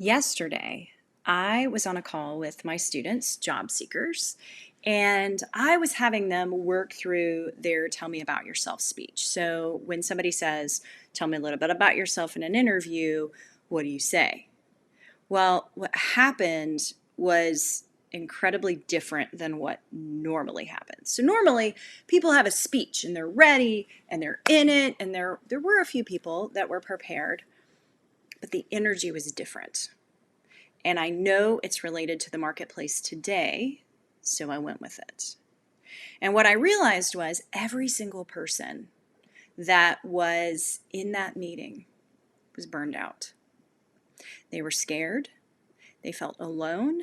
Yesterday, I was on a call with my students, job seekers, and I was having them work through their tell me about yourself speech. So when somebody says, tell me a little bit about yourself in an interview, what do you say? Well, what happened was incredibly different than what normally happens. So normally people have a speech and they're ready and they're in it, and there were a few people that were prepared, but the energy was different. And I know it's related to the marketplace today, so I went with it. And what I realized was every single person that was in that meeting was burned out. They were scared, they felt alone,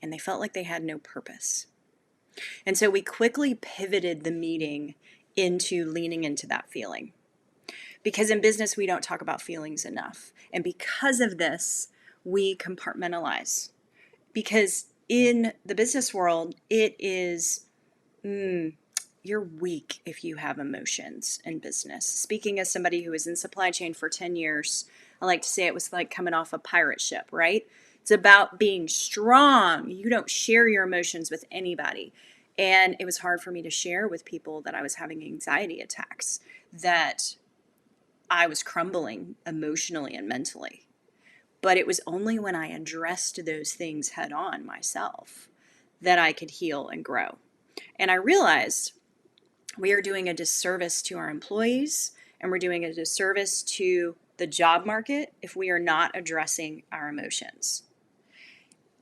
and they felt like they had no purpose. And so we quickly pivoted the meeting into leaning into that feeling. Because in business, we don't talk about feelings enough. And because of this, we compartmentalize. Because in the business world, it is, you're weak if you have emotions in business. Speaking as somebody who was in supply chain for 10 years, I like to say it was like coming off a pirate ship, right? It's about being strong. You don't share your emotions with anybody. And it was hard for me to share with people that I was having anxiety attacks, that I was crumbling emotionally and mentally. But it was only when I addressed those things head on myself that I could heal and grow. And I realized we are doing a disservice to our employees, and we're doing a disservice to the job market if we are not addressing our emotions.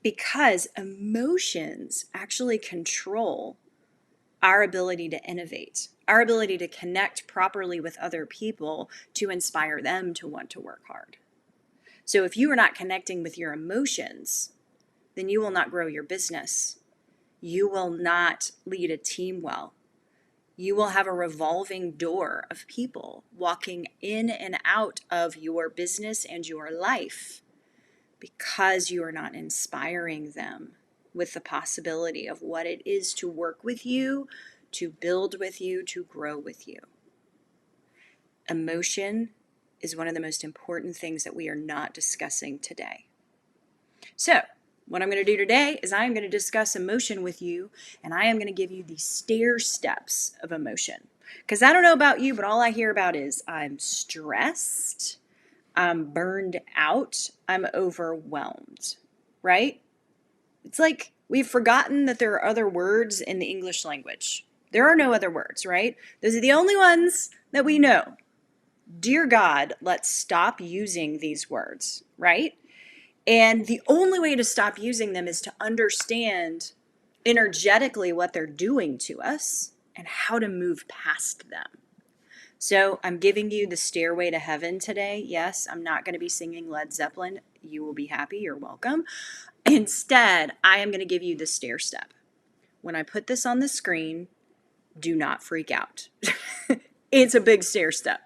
Because emotions actually control our ability to innovate, our ability to connect properly with other people to inspire them to want to work hard. So if you are not connecting with your emotions, then you will not grow your business. You will not lead a team well. You will have a revolving door of people walking in and out of your business and your life because you are not inspiring them with the possibility of what it is to work with you, to build with you, to grow with you. Emotion is one of the most important things that we are not discussing today. So, what I'm going to do today is I'm going to discuss emotion with you, and I am going to give you the stair steps of emotion. Because I don't know about you, but all I hear about is I'm stressed, I'm burned out, I'm overwhelmed, right? It's like we've forgotten that there are other words in the English language. There are no other words, right? Those are the only ones that we know. Dear God, let's stop using these words, right? And the only way to stop using them is to understand energetically what they're doing to us and how to move past them. So I'm giving you the stairway to heaven today. Yes, I'm not going to be singing Led Zeppelin. You will be happy. You're welcome. Instead, I am going to give you the stair step. When I put this on the screen, do not freak out. It's a big stair step.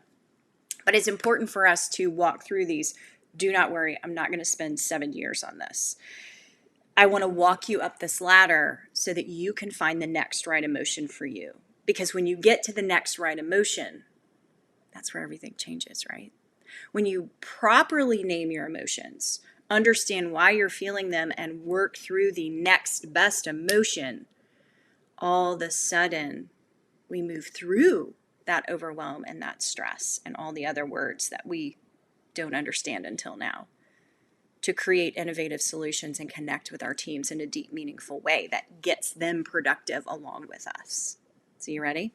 But it's important for us to walk through these. Do not worry, I'm not going to spend 7 years on this. I want to walk you up this ladder so that you can find the next right emotion for you. Because when you get to the next right emotion, that's where everything changes, right? When you properly name your emotions, understand why you're feeling them, and work through the next best emotion, all of a sudden we move through that overwhelm and that stress and all the other words that we don't understand until now, to create innovative solutions and connect with our teams in a deep, meaningful way that gets them productive along with us. So you ready?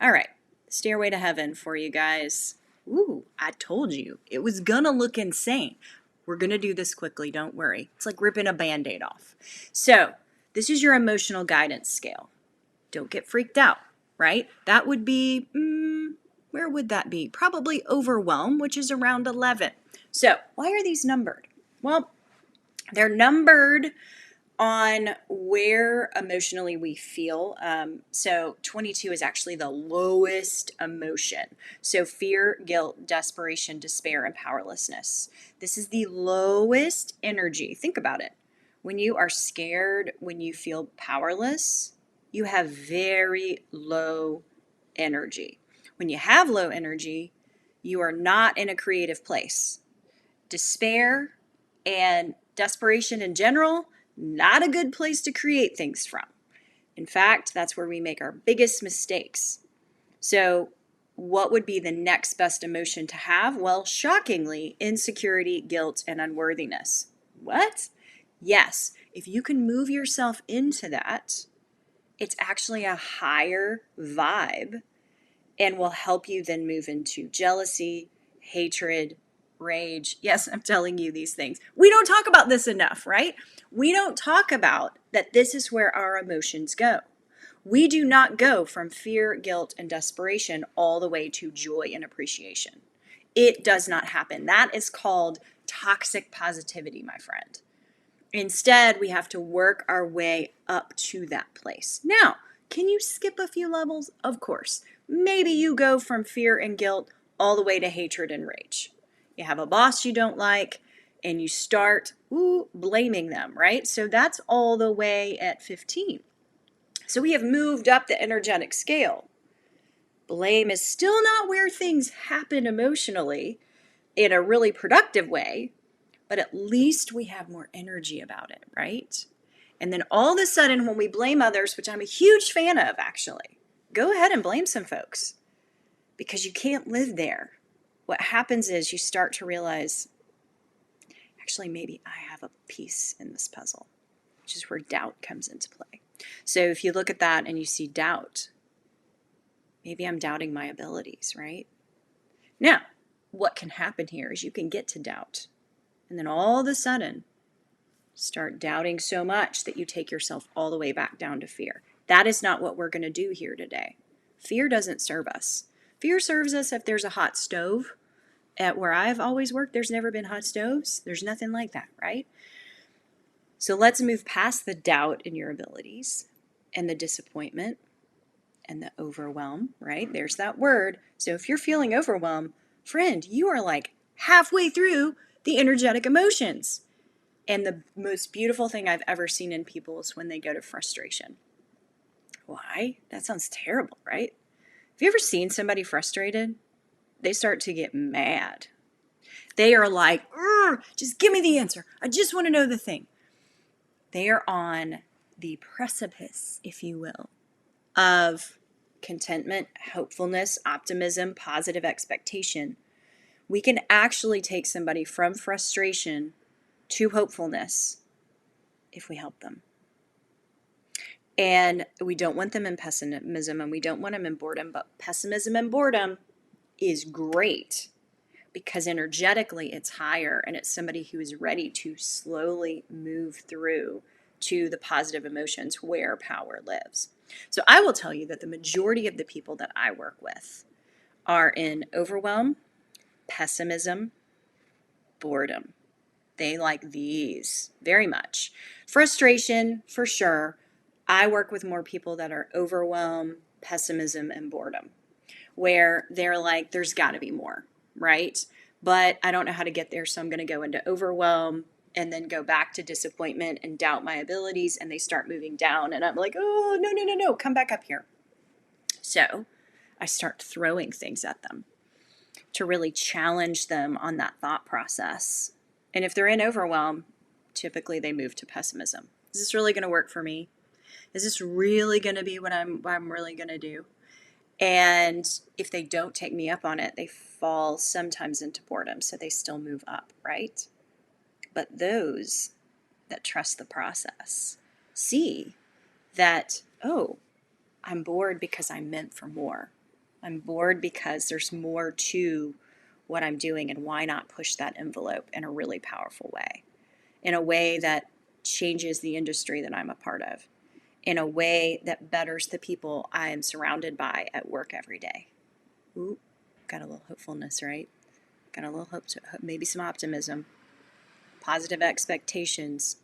All right, stairway to heaven for you guys. Ooh, I told you it was gonna look insane. We're gonna do this quickly, don't worry. It's like ripping a Band-Aid off. So this is your emotional guidance scale. Don't get freaked out, right? That would be, where would that be? Probably overwhelm, which is around 11. So why are these numbered? Well, they're numbered on where emotionally we feel. So 22 is actually the lowest emotion. So fear, guilt, desperation, despair, and powerlessness. This is the lowest energy. Think about it. When you are scared, when you feel powerless, you have very low energy. When you have low energy, you are not in a creative place. Despair And desperation in general, not a good place to create things from. In fact, that's where we make our biggest mistakes. So, what would be the next best emotion to have? Well, shockingly, insecurity, guilt, and unworthiness. What? Yes, if you can move yourself into that, it's actually a higher vibe and will help you then move into jealousy, hatred, rage. Yes, I'm telling you these things. We don't talk about this enough, right? We don't talk about that this is where our emotions go. We do not go from fear, guilt, and desperation all the way to joy and appreciation. It does not happen. That is called toxic positivity, my friend. Instead, we have to work our way up to that place. Now, can you skip a few levels? Of course. Maybe you go from fear and guilt all the way to hatred and rage. You have a boss you don't like, and you start blaming them, right? So that's all the way at 15. So we have moved up the energetic scale. Blame is still not where things happen emotionally in a really productive way, but at least we have more energy about it, right? And then all of a sudden, when we blame others, which I'm a huge fan of actually, go ahead and blame some folks because you can't live there. What happens is you start to realize, actually, maybe I have a piece in this puzzle, which is where doubt comes into play. So if you look at that and you see doubt, maybe I'm doubting my abilities, right? Now, what can happen here is you can get to doubt. And then all of a sudden, start doubting so much that you take yourself all the way back down to fear. That is not what we're going to do here today. Fear doesn't serve us. Fear serves us if there's a hot stove. At where I've always worked, there's never been hot stoves. There's nothing like that, right? So let's move past the doubt in your abilities and the disappointment and the overwhelm, right? There's that word. So if you're feeling overwhelmed, friend, you are like halfway through the energetic emotions. And the most beautiful thing I've ever seen in people is when they go to frustration. Why? That sounds terrible, right? Have you ever seen somebody frustrated? They start to get mad. They are like, just give me the answer. I just want to know the thing. They are on the precipice, if you will, of contentment, hopefulness, optimism, positive expectation. We can actually take somebody from frustration to hopefulness if we help them. And we don't want them in pessimism and we don't want them in boredom, but pessimism and boredom is great because energetically it's higher and it's somebody who is ready to slowly move through to the positive emotions where power lives. So I will tell you that the majority of the people that I work with are in overwhelm, pessimism, boredom. They like these very much. Frustration, for sure. I work with more people that are overwhelm, pessimism, and boredom, where they're like, there's got to be more, right? But I don't know how to get there, so I'm going to go into overwhelm and then go back to disappointment and doubt my abilities, and they start moving down, and I'm like, oh, no, come back up here. So I start throwing things at them to really challenge them on that thought process. And if they're in overwhelm, typically they move to pessimism. Is this really going to work for me? Is this really going to be what I'm really going to do? And if they don't take me up on it, they fall sometimes into boredom, so they still move up, right? But those that trust the process see that, oh, I'm bored because I'm meant for more. I'm bored because there's more to what I'm doing, and why not push that envelope in a really powerful way, in a way that changes the industry that I'm a part of, in a way that betters the people I am surrounded by at work every day. Ooh, got a little hopefulness, right? Got a little hope, maybe some optimism, positive expectations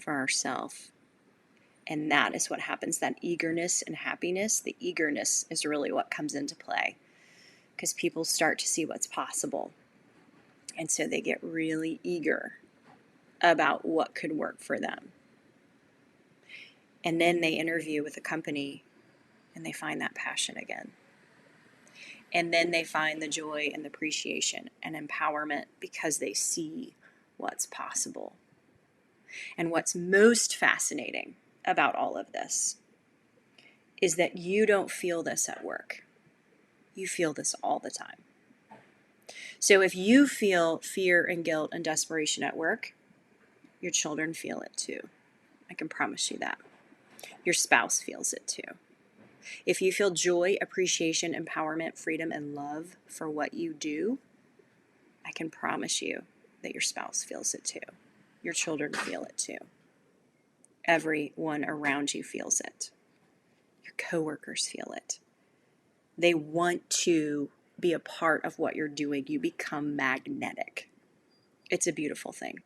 for ourselves. And that is what happens, that eagerness and happiness. The eagerness is really what comes into play because people start to see what's possible. And so they get really eager about what could work for them. And then they interview with a company and they find that passion again. And then they find the joy and the appreciation and empowerment because they see what's possible. And what's most fascinating about all of this is that you don't feel this at work. You feel this all the time. So if you feel fear and guilt and desperation at work, your children feel it too. I can promise you that. Your spouse feels it too. If you feel joy, appreciation, empowerment, freedom, and love for what you do, I can promise you that your spouse feels it too. Your children feel it too. Everyone around you feels it. Your coworkers feel it. They want to be a part of what you're doing. You become magnetic. It's a beautiful thing.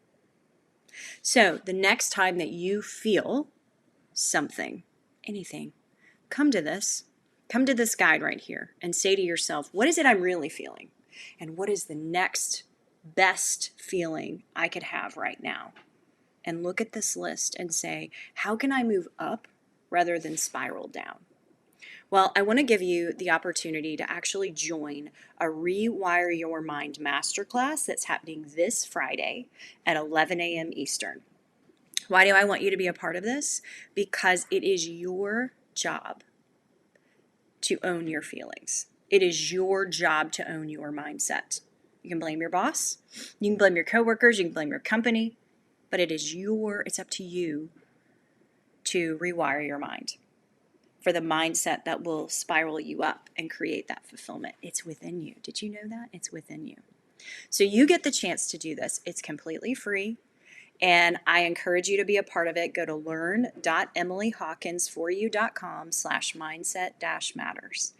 So the next time that you feel something, anything, come to this guide right here and say to yourself, what is it I'm really feeling? And what is the next best feeling I could have right now? And look at this list and say, how can I move up rather than spiral down? Well, I want to give you the opportunity to actually join a Rewire Your Mind masterclass that's happening this Friday at 11 a.m. Eastern. Why do I want you to be a part of this? Because it is your job to own your feelings. It is your job to own your mindset. You can blame your boss, you can blame your coworkers, you can blame your company, but it's up to you to rewire your mind for the mindset that will spiral you up and create that fulfillment. It's within you. Did you know that? It's within you. So you get the chance to do this. It's completely free. And I encourage you to be a part of it. Go to learn.emilyhawkinsforyou.com/mindset-matters.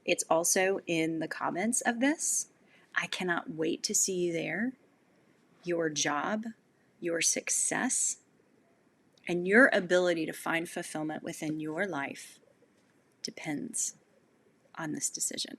It's also in the comments of this. I cannot wait to see you there. Your job, your success, and your ability to find fulfillment within your life depends on this decision.